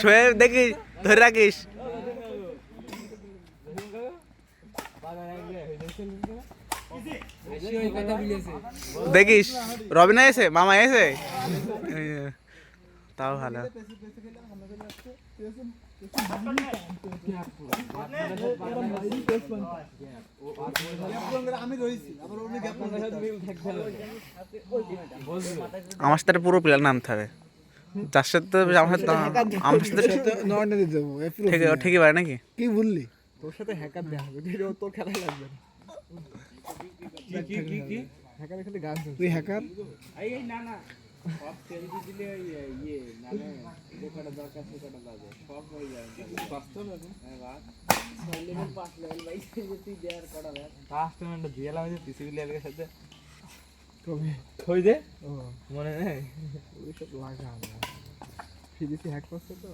শোয়েব দেখি ধরে রাখিস। দেখিস রবিনা এসে, মামা এসে, তাও ভালো। আমার সাথে পুরো প্লেয়ার নামতে হবে, যার সাথে আমার সাথে ঠিকই পারে নাকি? কি বললি? তোর সাথে হ্যাকার দেওয়া হবে, তোর খেলা লাগবে না। হ্যাকারের খালি গান শুনছিস। তুই হ্যাকার? না না, সব তেলদি দিলে ইয়ে মানে যে কটা দরকার সে কটা লাগে, সব হয়ে যায়। বাস্তব না? হ্যাঁ বাস। 6 লেভেল 5 লেভেল ভাই তুই দেয়ার কটা দেখ। ফার্স্ট টাইম দিলাম যে পিসিবি লেভেলের সাথে কবে থই দে। ও মনে নেই, ওই সব লাগা না। ফিজিসি হ্যাক করছে তো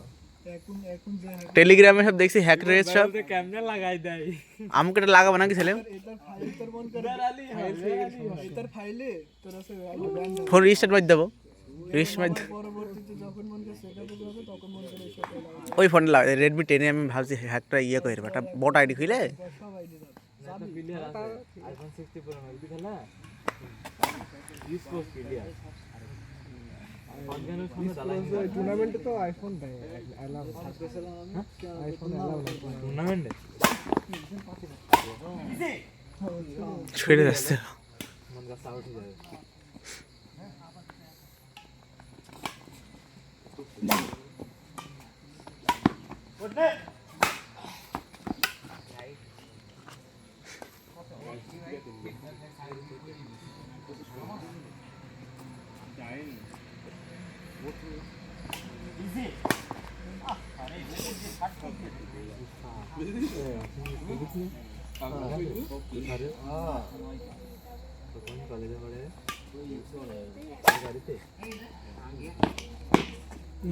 এখন যে টেলিগ্রামে সব দেখছি হ্যাক রেস সব ক্যামেরা লাগাই দেয়। আমাকে এটা লাগাবো নাকি ছেলে? এটার ফাইল তোর মন করে এটার ফাইলে তোর আছে ফোন রিস্টার্ট মার দেবো, রিস্টার্ট মার পরবর্তীতে যখন মন করে সেটাতে যাবে তখন মন করে সেটা লাগাই। ওই ফোনটা লাগা রেডমি 10 আমি ভাবছি হ্যাকটা ইয়ে করে একটা বট আইডি খুলে সব আইডি দাও। চাবি বিলিয়ার আছে আইফোন 60 প্রো ওই খেলা ডিসপোজ বিলিয়ার টুর্নামেন্টে তো আইফোন দেয় অ্যালাউ আইফোন অ্যালাউ টুর্নামেন্টে ছেড়ে যাচ্ছে। মন গাছ আউট হয়ে যাবে।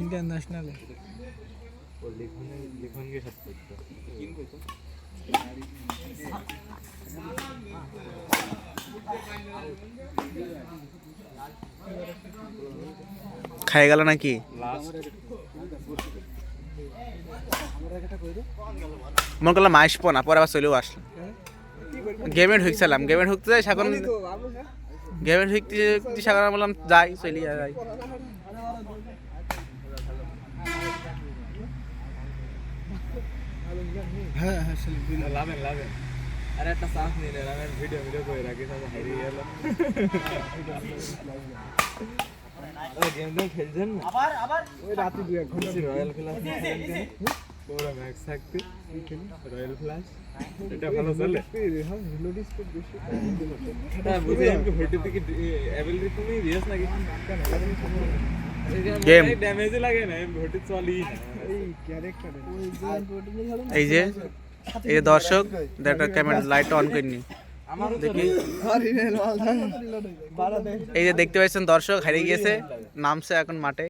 इंटरनेशनल है और लिखन के साथ খাই গেল নাকি? মন করলাম আসবো না, পরে আবার চলেও আসলাম। গেমে ঢুকছিলাম, গেমে ঢুকতে যাই এখন, গেমে ঢুকতে সাগর বললাম যাই চলি যাই। হ্যাঁ হ্যাঁ লাভেন লাভেন। আরে একটা সাথ নিলে লাভেন ভিডিও করে রাখি সব হারিয়ে গেল। ওই গেমটা খেলছেন না? আবার ওই রাতে 2-1 ঘন্টা রয়্যাল ফ্লাশ পুরো ম্যাক্স থাকতে রয়্যাল ফ্লাশ এটা ভালো চলে। হ্যাঁ রিলোড স্পিড বেশি। হ্যাঁ বুঝি আমি ভোল্টেজ থেকে অ্যাবিলিটি তুমি রিয়াস নাকি গেম ড্যামেজ লাগে না, ভোল্টেজ চলি না এই ক্যারেক্টারে। এই যে এই দর্শক একটা ক্যামেরা লাইট অন করিনি দেখি, এই যে দেখতে পাচ্ছেন দর্শক হারিয়ে গিয়েছে, নামছে এখন মাঠে।